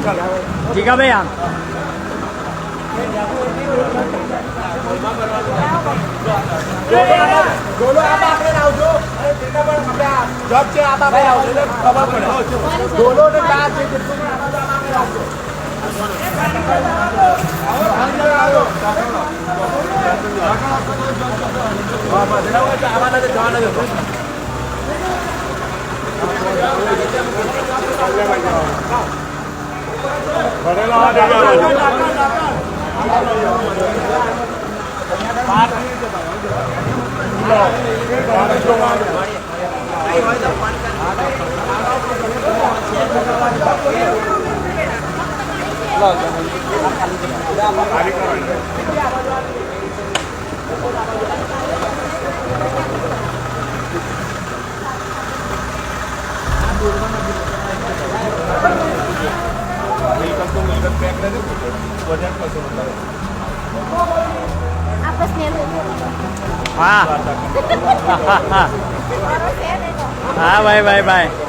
ठीक है भैया ડોલો આબા આપણે આવજો અને તેના પર આપણે જોબ છે આબા ભાઈ આવજો એટલે ખબર પડે ડોલો ને ચા છે કેટલું પણ આબા આપણે આવજો हाँ हाँ भाई भाई भाई